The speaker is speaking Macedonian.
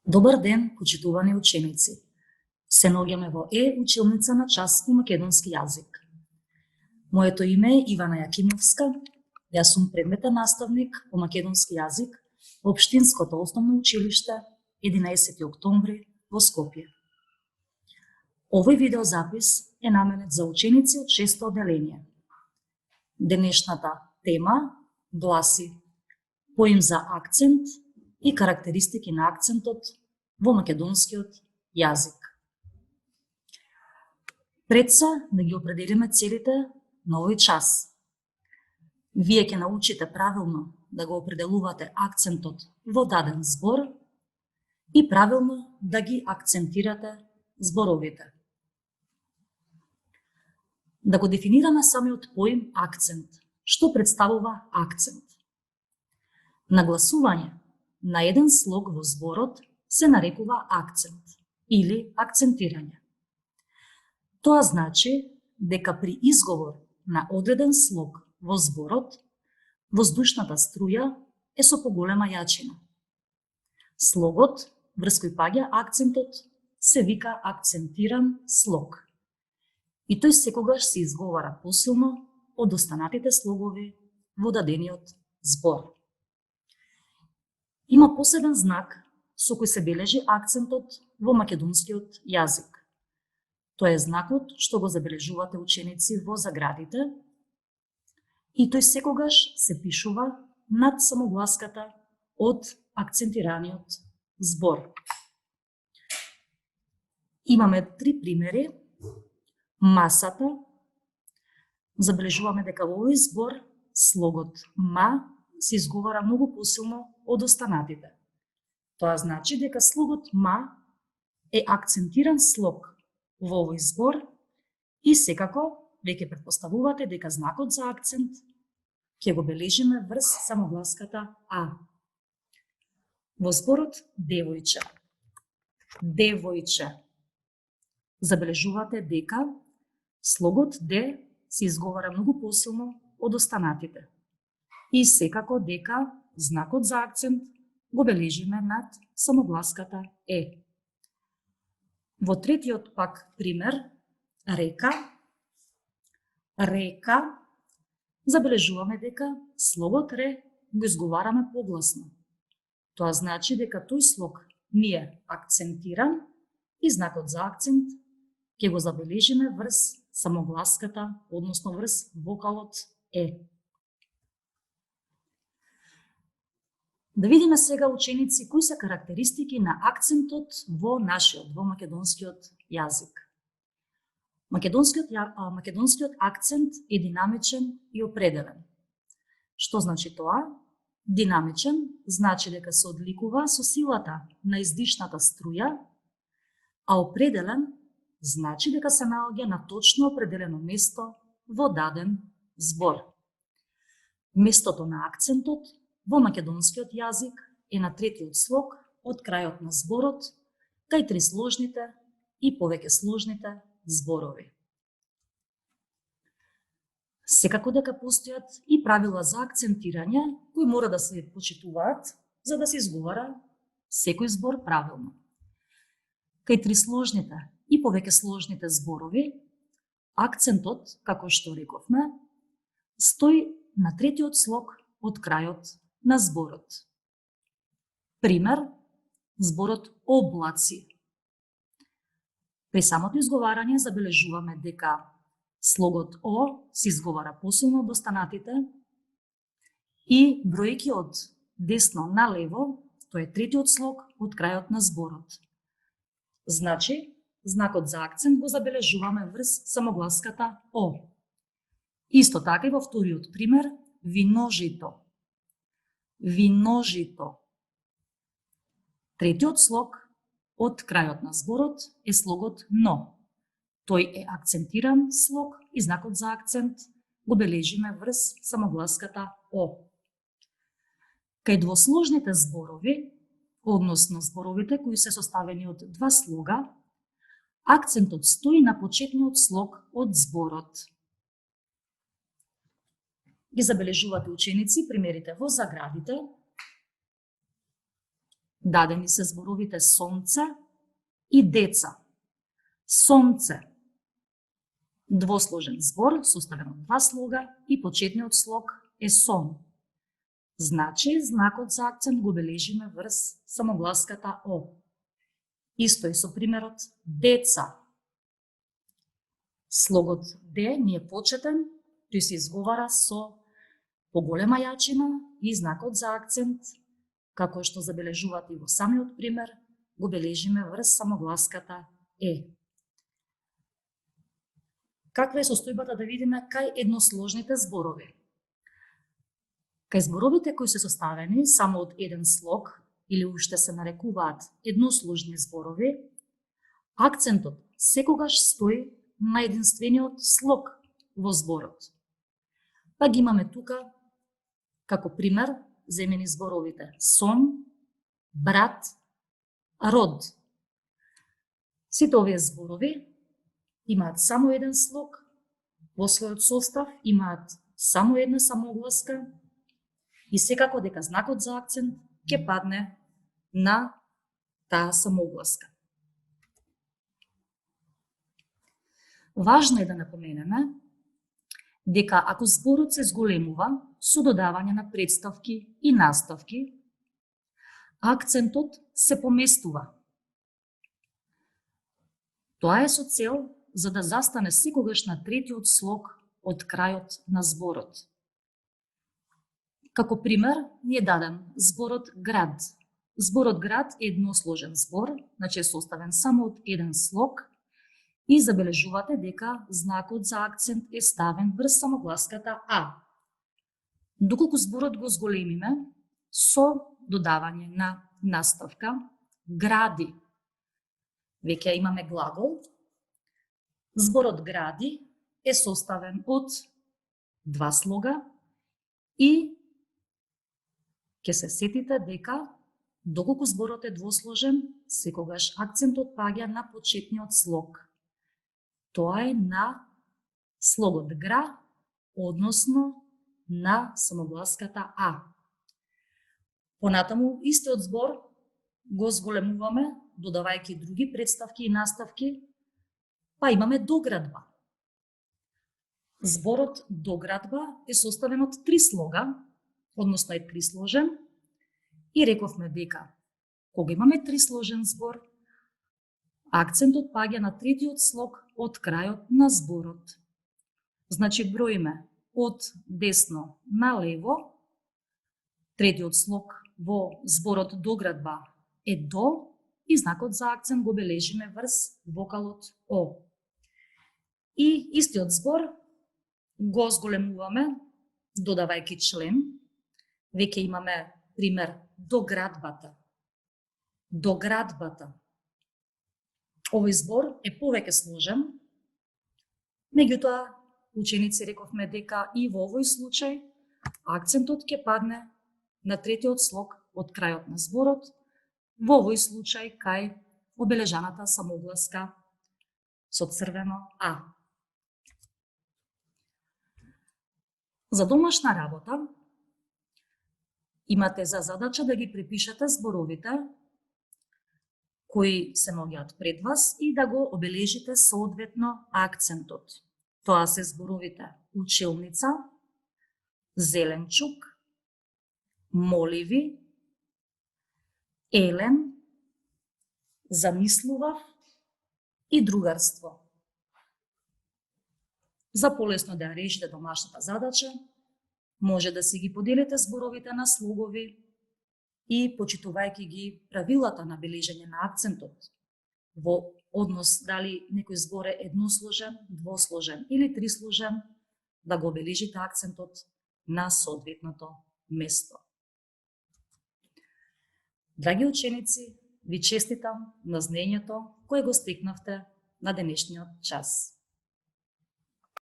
Добар ден, почитувани ученици. Се наоѓаме во училница на час по македонски јазик. Моето име е Ивана Јакимовска. Јас сум предметен наставник по македонски јазик во Општинското основно училиште 11. октомври во Скопје. Овој видеозапис е наменет за ученици од 6-то одделение. Денешната тема гласи поим за акцент и карактеристики на акцентот во македонскиот јазик. Пред се да ги определиме целите на овој час. Вие ќе научите правилно да го определувате акцентот во даден збор и правилно да ги акцентирате зборовите. Да го дефинираме самиот поим акцент. Што представува акцент? Нагласување на еден слог во зборот се нарекува акцент или акцентирање. Тоа значи дека при изговор на одреден слог во зборот, воздушната струја е со поголема јачина. Слогот врз кој паѓа акцентот се вика акцентиран слог. И тој секогаш се изговара посилно од останатите слогови во дадениот збор. Има посебен знак со кој се бележи акцентот во македонскиот јазик. Тоа е знакот што го забележувате ученици во заградите и тој секогаш се пишува над самогласката од акцентираниот збор. Имаме 3 примери. Масата. Забележуваме дека во овој збор слогот ма се изговара многу посилно од останатите. Тоа значи дека слогот ма е акцентиран слог во овој збор и секако веќе претпоставувате дека знакот за акцент ќе го бележиме врз самогласката а. Во зборот девојче. Девојче. Забележувате дека слогот д се изговара многу посилно од останатите. И секако дека знакот за акцент го бележиме над самогласката е. Во третиот пак пример, река. Река, забележуваме дека слогот ре го изговараме погласно. Тоа значи дека тој слог ни е акцентиран и знакот за акцент ќе го забележиме врз самогласката, односно врз вокалот е. Да видиме сега, ученици, кои се карактеристики на акцентот во нашиот, во македонскиот јазик. Македонскиот акцент е динамичен и определен. Што значи тоа? Динамичен значи дека се одликува со силата на издишната струја, а определен значи дека се наоѓа на точно определено место во даден збор. Местото на акцентот во македонскиот јазик е на третиот слог од крајот на зборот, кај трисложните и повеќе сложните зборови. Секако дека постојат и правила за акцентирање кои мора да се почитуваат за да се изговара секој збор правилно. Кај трисложните и повеќе сложните зборови, акцентот, како што рековме, стои на третиот слог од крајот на зборот. Пример, зборот облаци. При самото изговарање забележуваме дека слогот о се изговара посилно од останатите и бројки од десно на лево, тоа е третиот слог од крајот на зборот. Значи, знакот за акцент го забележуваме врз самогласката о. Исто така и во вториот пример, виножито. Виножито. Третиот слог од крајот на зборот е слогот но. Тој е акцентиран слог и знакот за акцент го бележиме врз самогласката о. Кај двосложните зборови, односно зборовите кои се составени од два слога, акцентот стои на почетниот слог од зборот. Ги забележувате, ученици, примерите во заградите. Дадени се зборовите сонце и деца. Сонце. Двосложен збор, составен од два слога и почетниот слог е сон. Значи, знакот за акцент го бележиме врз самогласката О. Исто е со примерот деца. Слогот Д не е почетен, тој се изговара со поголема јачина и знакот за акцент, како што забележувате и во самиот пример, го бележиме врз самогласката Е. Каква е состојбата да видиме кај едносложните зборови? Кај зборовите кои се составени само од еден слог или уште се нарекуваат едносложни зборови, акцентот секогаш стои на единствениот слог во зборот. Па ги имаме тука како пример земени зборовите сон, брат, род. Сите овие зборови имаат само еден слог, во својот состав имаат само една самогласка и секако дека знакот за акцент ќе падне на таа самогласка. Важно е да напоменеме дека ако зборот се зголемува со додавање на претставки и наставки, акцентот се поместува. Тоа е со цел за да застане секогаш на третиот слог од крајот на зборот. Како пример ни е даден зборот град. Зборот град е едносложен збор, значи е составен само од еден слог и забележувате дека знакот за акцент е ставен врз самогласката А. Доколку зборот го зголемиме со додавање на наставка гради, веќе имаме глагол. Зборот гради е составен од два слога и ќе се сетите дека доколку зборот е двосложен, секогаш акцентот паѓа на почетниот слог. Тоа е на слогот гра, односно на самогласката А. Понатаму, истиот збор го зголемуваме, додавајќи други претставки и наставки, па имаме доградба. Зборот доградба е составен од три слога, односно е трисложен, и рековме дека кога имаме трисложен збор, акцентот паѓа на третиот слог од крајот на зборот. Значи броиме од десно на лево, третиот слог во зборот доградба е до и знакот за акцент го бележиме врз вокалот О. И истиот збор го зголемуваме додавајќи член. Веќе имаме пример доградбата. Доградбата. Овој збор е повеќе сложен, меѓутоа ученици рековме дека и во овој случај акцентот ќе падне на третиот слог од крајот на зборот, во овој случај кај обележаната самогласка со црвено А. За домашна работа имате за задача да ги препишете зборовите кои се наоѓаат пред вас и да го обележите соодветно акцентот. Тоа се зборовите училница, зеленчук, моливи, елен, замислував и другарство. За полесно да ја решите домашната задача, може да си ги поделите зборовите на слогови и почитувајќи ги правилата на бележење на акцентот во однос дали некој збор е едносложен, двосложен или трисложен, да го бележите акцентот на соодветното место. Драги ученици, ви честитам на знаењето кое го стекнавте на денешниот час.